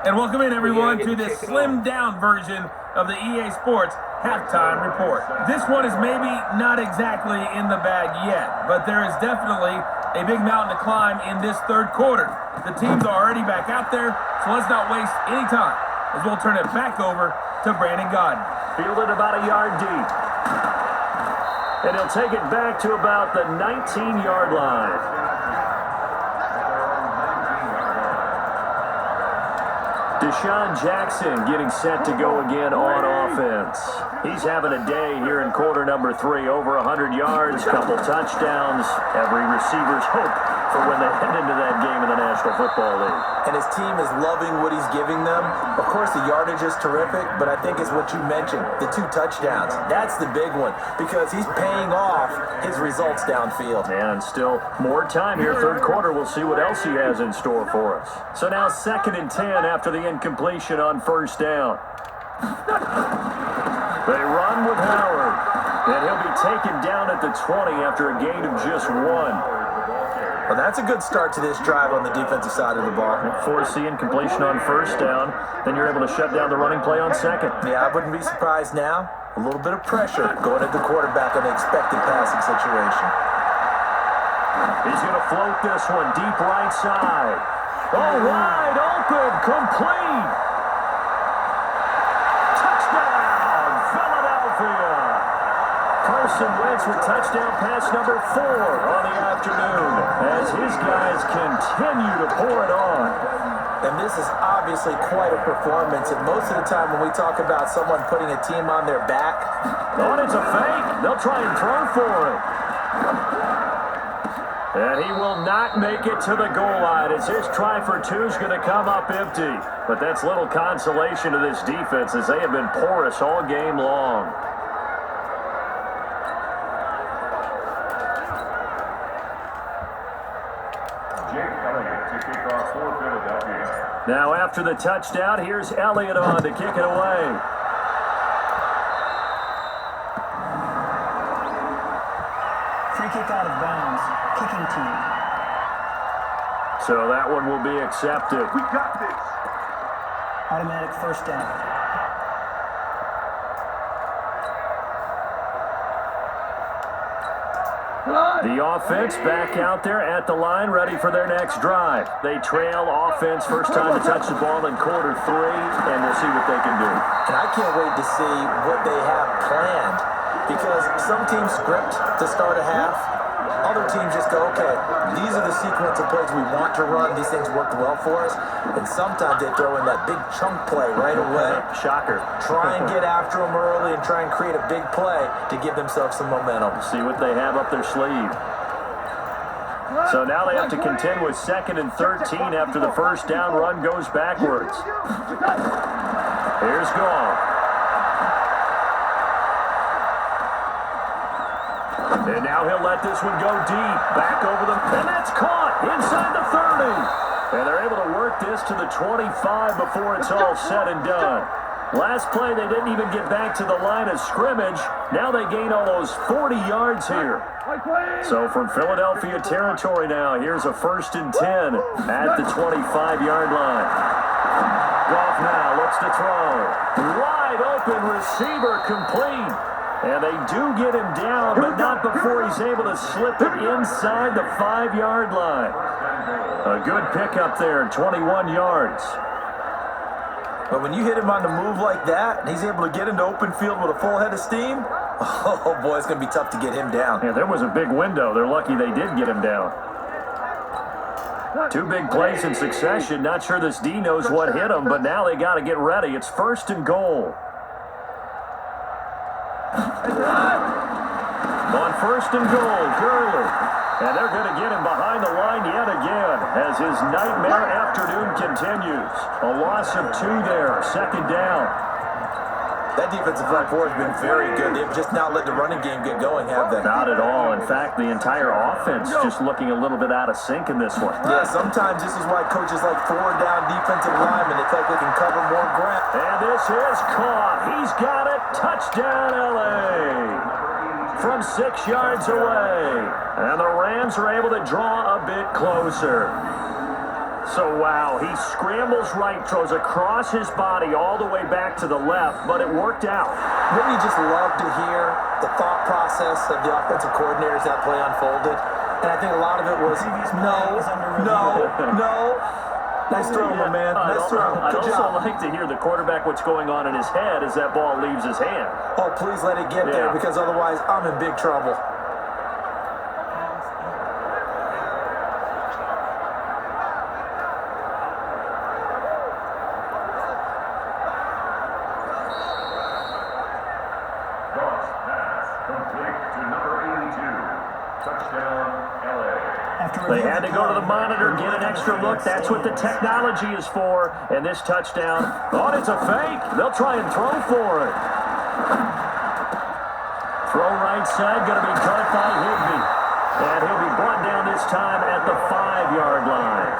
And welcome in, everyone, to this slimmed-down version of the EA Sports Halftime Report. This one is maybe not exactly in the bag yet, but there is definitely a big mountain to climb in this third quarter. The teams are already back out there, so let's not waste any time, as we'll turn it back over to Brandon Godden. Fielded about a yard deep. And he'll take it back to about the 19-yard line. Deshaun Jackson getting set to go again on offense. He's having a day here in quarter number 3. Over 100 yards, couple touchdowns. Every receiver's hope for when they head into that game in the National Football League. And his team is loving what he's giving them. Of course, the yardage is terrific, but I think it's what you mentioned, the 2 touchdowns. That's the big one, because he's paying off his results downfield. And still more time here, third quarter. We'll see what else he has in store for us. So now 2nd and 10 after the incompletion on first down. They run with Howard, and he'll be taken down at the 20 after a gain of just 1. Well, that's a good start to this drive on the defensive side of the ball. Force the incompletion on first down, then you're able to shut down the running play on second. Yeah, I wouldn't be surprised now. A little bit of pressure going at the quarterback on the expected passing situation. He's going to float this one deep right side. Oh, wide open, complete. Touchdown, Philadelphia. Carson Wentz with touchdown pass number 4 on the afternoon as his guys continue to pour it on. And this is obviously quite a performance. And most of the time when we talk about someone putting a team on their back, oh, it's a fake. They'll try and throw for it. And he will not make it to the goal line as his try for 2 is going to come up empty. But that's little consolation to this defense as they have been porous all game long. Now after the touchdown, here's Elliott on to kick it away. Free kick out of bounds, kicking team. So that one will be accepted. We got this. Automatic first down. The offense back out there at the line, ready for their next drive. They trail offense, first time to touch the ball in quarter 3, and we'll see what they can do. And I can't wait to see what they have planned, because some teams script to start a half. Other teams just go, okay, these are the sequence of plays we want to run. These things worked well for us. And sometimes they throw in that big chunk play right away. Shocker. Try and get after them early and try and create a big play to give themselves some momentum. See what they have up their sleeve. So now they have to contend with 2nd and 13 after the first down run goes backwards. Here's Goff. And now he'll let this one go deep. Back over them. And that's caught inside the 30. And they're able to work this to the 25 before it's all said and done. Last play, they didn't even get back to the line of scrimmage. Now they gain almost 40 yards here. So from Philadelphia territory now, here's a 1st and 10 at the 25-yard line. Goff now looks to throw. Wide open receiver complete. And they do get him down, but not before he's able to slip it inside the 5-yard line. A good pickup there, 21 yards. But when you hit him on the move like that, and he's able to get into open field with a full head of steam, oh boy, it's going to be tough to get him down. Yeah, there was a big window. They're lucky they did get him down. 2 big plays in succession. Not sure this D knows what hit him, but now they got to get ready. It's 1st and goal. On 1st and goal, Gurley. And they're going to get him behind the line yet again as his nightmare afternoon continues. A loss of 2 there, 2nd down. That defensive front 4 has been very good. They've just not let the running game get going, have they? Not at all. In fact, the entire offense just looking a little bit out of sync in this one. Yeah, sometimes this is why coaches like 4-down defensive linemen. They feel like they can cover more ground. And this is caught. He's got it. Touchdown, L.A. From 6 yards away. And the Rams are able to draw a bit closer. So, wow, he scrambles right, throws across his body all the way back to the left, but it worked out. Wouldn't you just love to hear the thought process of the offensive coordinators that play unfolded? And I think a lot of it was, no. Nice throw, my man. Nice throw. I'd Good also job. like to hear the quarterback what's going on in his head as that ball leaves his hand. Oh, please let it get there, because otherwise I'm in big trouble. They had to go to the monitor, get an extra look. That's what the technology is for. And this touchdown, it's a fake. They'll try and throw for it. Throw right side, going to be caught by Higbee. And he'll be brought down this time at the 5-yard line.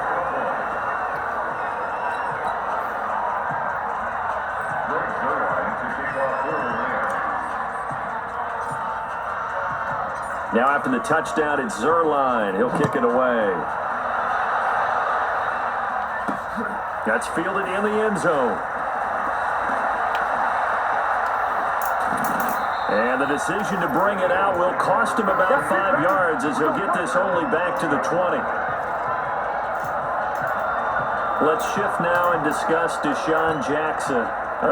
Now after the touchdown, it's Zerline. He'll kick it away. That's fielded in the end zone. And the decision to bring it out will cost him about 5 yards as he'll get this only back to the 20. Let's shift now and discuss Deshaun Jackson.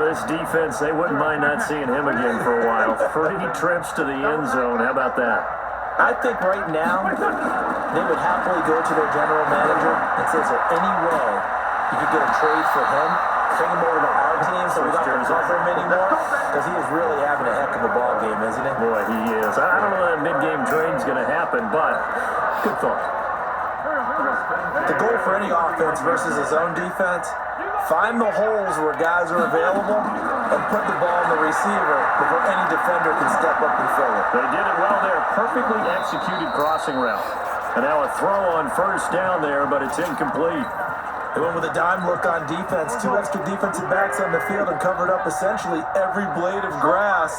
This defense, they wouldn't mind not seeing him again for a while. 3 trips to the end zone. How about that? I think right now they would happily go to their general manager and say, is there any way you could get a trade for him, bring him over to our team so we don't have to cover him anymore? Because he is really having a heck of a ball game, isn't he? Boy, he is. I don't know that mid-game trade's going to happen, but good thought. The goal for any offense versus his own defense, find the holes where guys are available and put the ball in the receiver before any defender can step up and fill it. They did it well there. Perfectly executed crossing route. And now a throw on first down there, but it's incomplete. They went with a dime look on defense. 2 extra defensive backs on the field and covered up essentially every blade of grass.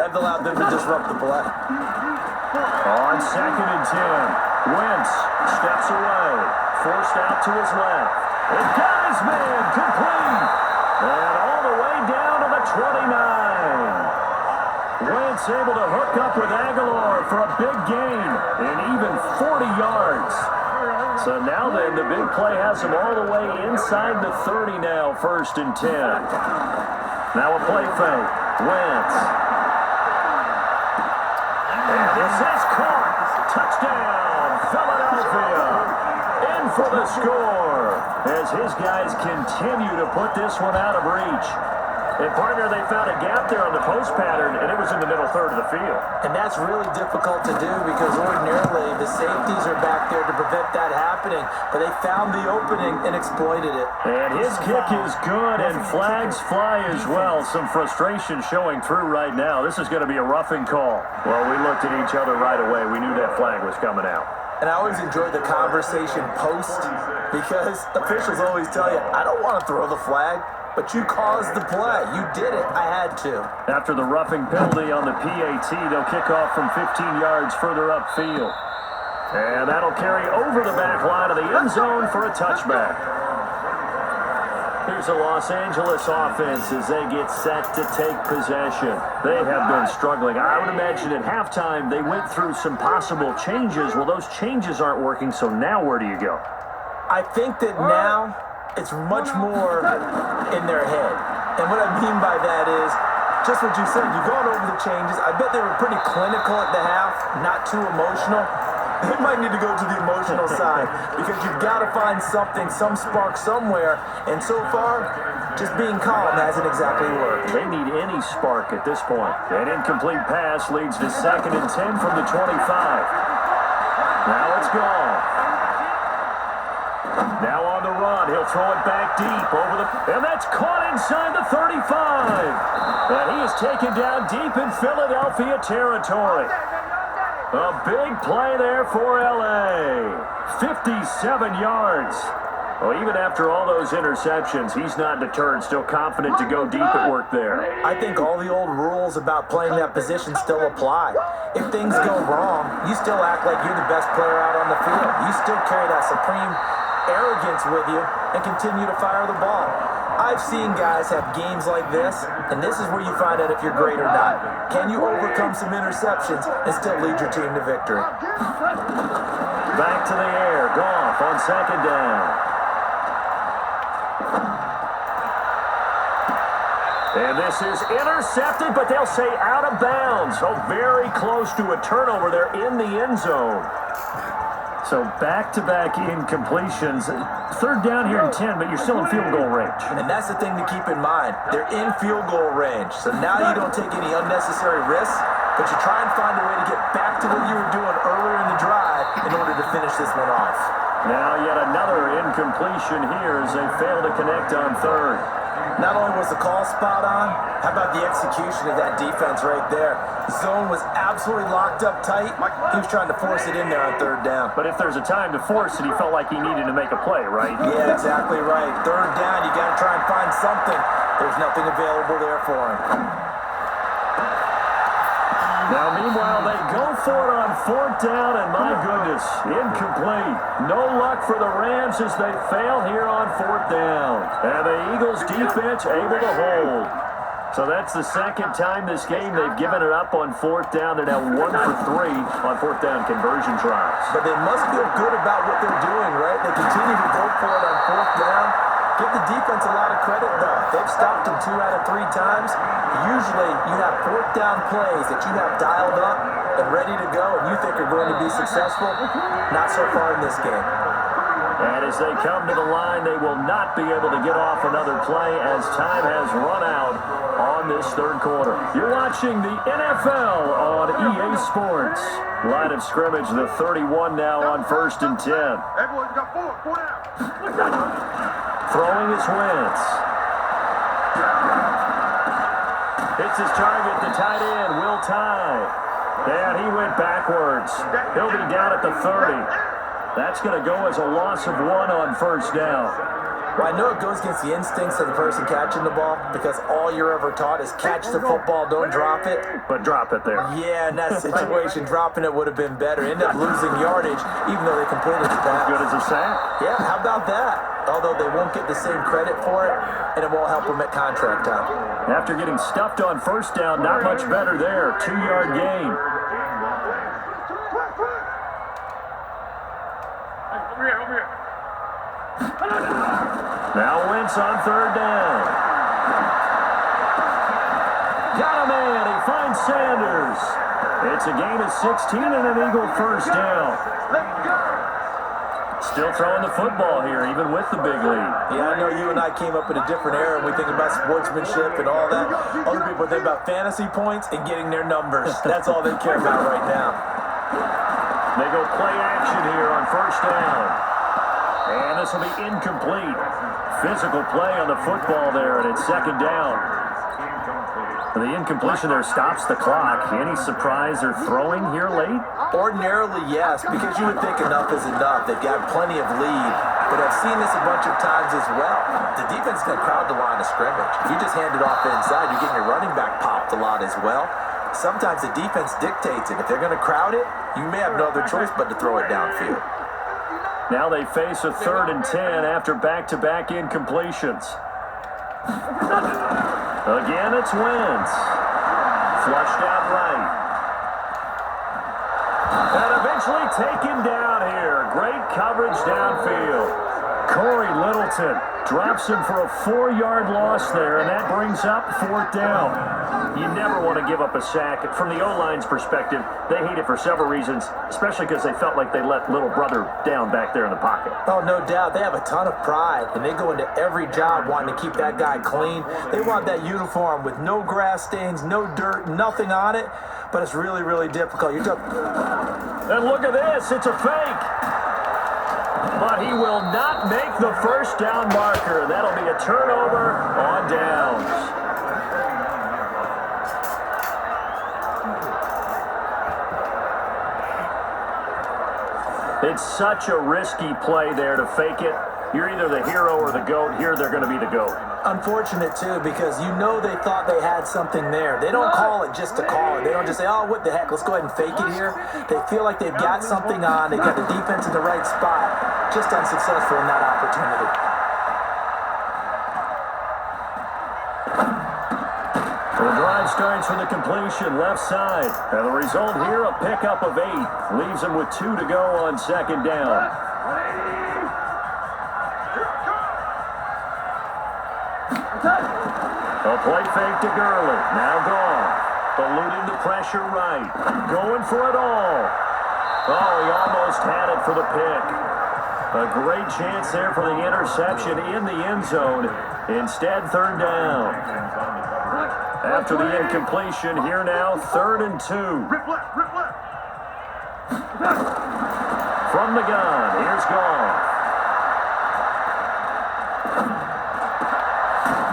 That allowed them to disrupt the play. On 2nd and 10, Wentz steps away. Forced out to his left. And got his man complete. And all the way down to the 29. Wentz able to hook up with Aguilar for a big gain and even 40 yards. So now then, the big play has him all the way inside the 30 now, 1st and 10. Now a play fake. Wentz. And this is caught. Touchdown, Philadelphia. In for the score as his guys continue to put this one out of reach. And partner, they found a gap there on the post pattern, and it was in the middle third of the field. And that's really difficult to do because ordinarily the safeties are back there to prevent that happening. But they found the opening and exploited it. And his kick is good, and flags fly as well. Some frustration showing through right now. This is going to be a roughing call. Well, we looked at each other right away. We knew that flag was coming out. And I always enjoy the conversation post because officials always tell you, I don't want to throw the flag. But you caused the play. You did it. I had to. After the roughing penalty on the PAT, they'll kick off from 15 yards further upfield. And that'll carry over the back line of the end zone for a touchback. Here's the Los Angeles offense as they get set to take possession. They have been struggling. I would imagine at halftime they went through some possible changes. Well, those changes aren't working, so now where do you go? I think that now it's much more in their head. And what I mean by that is just what you said. You've gone over the changes. I bet they were pretty clinical at the half, not too emotional. They might need to go to the emotional side because you've got to find something, some spark somewhere. And so far, just being calm hasn't exactly worked. They need any spark at this point. An incomplete pass leads to 2nd and 10 from the 25. Now it's gone. Now on the run, he'll throw it back deep over and that's caught inside the 35. And he is taken down deep in Philadelphia territory. A big play there for LA. 57 yards. Well, even after all those interceptions, he's not deterred, still confident to go deep at work there. I think all the old rules about playing that position still apply. If things go wrong, you still act like you're the best player out on the field. You still carry that supreme arrogance with you and continue to fire the ball. I've seen guys have games like this, and this is where you find out if you're great or not. Can you overcome some interceptions and still lead your team to victory? Back to the air. Goff on second down. And this is intercepted, but they'll say out of bounds. So very close to a turnover there in the end zone. So back-to-back incompletions. Third down here in 10, but you're still in field goal range. And that's the thing to keep in mind. They're in field goal range. So now you don't take any unnecessary risks, but you try and find a way to get back to what you were doing earlier in the drive in order to finish this one off. Now yet another incompletion here as they fail to connect on third. Not only was the call spot on, how about the execution of that defense right there? The zone was absolutely locked up tight. He was trying to force it in there on third down. But if there's a time to force it, he felt like he needed to make a play, right? Yeah, exactly right. Third down, you got to try and find something. There's nothing available there for him. Now, meanwhile, they go for it on fourth down, and my goodness, incomplete. No luck for the Rams as they fail here on fourth down. And the Eagles defense able to hold. So that's the second time this game they've given it up on fourth down. They're now 1 for 3 on fourth down conversion tries. But they must feel good about what they're doing, right? They continue to go for it on fourth down. Give the defense a lot of credit, though. They've stopped them 2 out of 3 times. Usually, you have fourth down plays that you have dialed up and ready to go, and you think are going to be successful. Not so far in this game. And as they come to the line, they will not be able to get off another play as time has run out on this third quarter. You're watching the NFL on EA Sports. Line of scrimmage, the 31 now on 1st and 10. Everyone got 4 down. Throwing is Wentz. Hits his target, the tight end, Will Tye. And he went backwards. He'll be down at the 30. That's going to go as a loss of 1 on first down. Well, I know it goes against the instincts of the person catching the ball because all you're ever taught is catch the football, don't drop it. But drop it there. Yeah, in that situation, dropping it would have been better. End up losing yardage, even though they completed the pass. Good as a sack. Yeah, how about that? Although they won't get the same credit for it, and it won't help them at contract time. After getting stuffed on first down, not much better there. 2-yard gain. Over here. Now Wentz on third down. Got a man. He finds Sanders. It's a gain of 16 and an Eagle first down. Let's go. Still throwing the football here, even with the big lead. Yeah, I know you and I came up in a different era and we think about sportsmanship and all that. Other people think about fantasy points and getting their numbers. That's all they care about right now. They go play action here on first down. And this will be incomplete. Physical play on the football there, and it's second down. The incompletion there stops the clock. Any surprise they're throwing here late? Ordinarily, yes, because you would think enough is enough. They've got plenty of lead, but I've seen this a bunch of times as well. The defense is going to crowd the line of scrimmage. If you just hand it off inside, you're getting your running back popped a lot as well. Sometimes the defense dictates it. If they're going to crowd it, you may have no other choice but to throw it downfield. Now they face a 3rd and 10 after back-to-back incompletions. Again, it's Wentz. Flushed out right. And eventually taken down here. Great coverage downfield. Corey Littleton drops him for a 4-yard loss there, and that brings up 4th down. You never want to give up a sack. From the O-line's perspective, they hate it for several reasons, especially because they felt like they let little brother down back there in the pocket. Oh, no doubt. They have a ton of pride, and they go into every job wanting to keep that guy clean. They want that uniform with no grass stains, no dirt, nothing on it, but it's really, really difficult. You're And look at this. It's a fake. But he will not make the first down marker. That'll be a turnover on downs. It's such a risky play there to fake it. You're either the hero or the GOAT. Here, they're going to be the GOAT. Unfortunate, too, because you know they thought they had something there. They don't call it just to call it. They don't just say, oh, what the heck, let's go ahead and fake it here. They feel like they've got something on. They've got the defense in the right spot. Just unsuccessful in that opportunity. The drive starts with a completion left side. And the result here, a pickup of 8. Leaves them with 2 to go on second down. A play fake to Gurley. Now gone. Eluding the pressure right. Going for it all. Oh, he almost had it for the pick. A great chance there for the interception in the end zone. Instead, third down. After the incompletion, here now, 3rd and 2. Rip left, rip left. From the gun, here's Goff.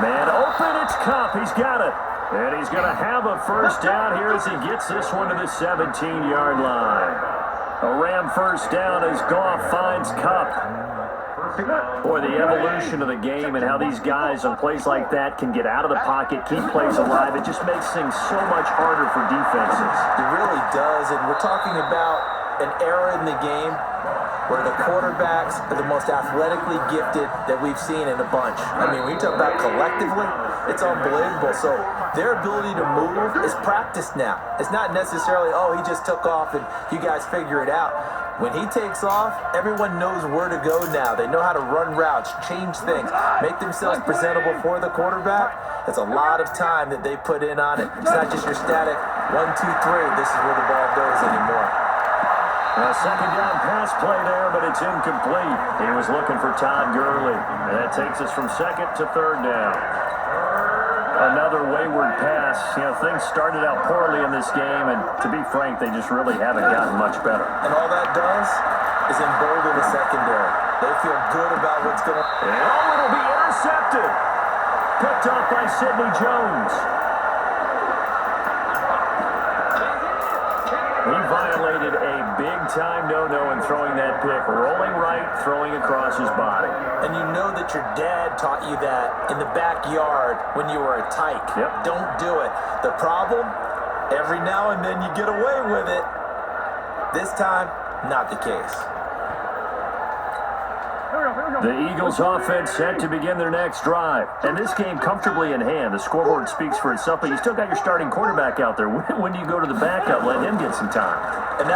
Man open, it's Cup. He's got it. And he's going to have a first down here as he gets this one to the 17-yard line. A Ram first down as Goff finds Cup. Boy, the evolution of the game and how these guys on plays like that can get out of the pocket, keep plays alive, it just makes things so much harder for defenses. It really does, and we're talking about an era in the game where the quarterbacks are the most athletically gifted that we've seen in a bunch. I mean, when you talk about collectively, it's unbelievable. So their ability to move is practiced now. It's not necessarily, oh, he just took off and you guys figure it out. When he takes off, everyone knows where to go now. They know how to run routes, change things, make themselves presentable for the quarterback. That's a lot of time that they put in on it. It's not just your static 1, 2, 3, this is where the ball goes anymore. A second down pass play there, but it's incomplete. He was looking for Todd Gurley. And that takes us from 2nd to 3rd down. Another wayward pass. You know, things started out poorly in this game, and to be frank, they just really haven't gotten much better. And all that does is embolden the secondary. They feel good about what's going on. And it'll be intercepted. Picked off by Sidney Jones. He violated a big-time no-no in throwing that pick. Rolling right, throwing across his body. And you know that your dad taught you that in the backyard when you were a tyke. Yep. Don't do it. The problem, every now and then you get away with it. This time, not the case. The Eagles offense set to begin their next drive. And this game comfortably in hand. The scoreboard speaks for itself, but you still got your starting quarterback out there. When do you go to the backup? Let him get some time. And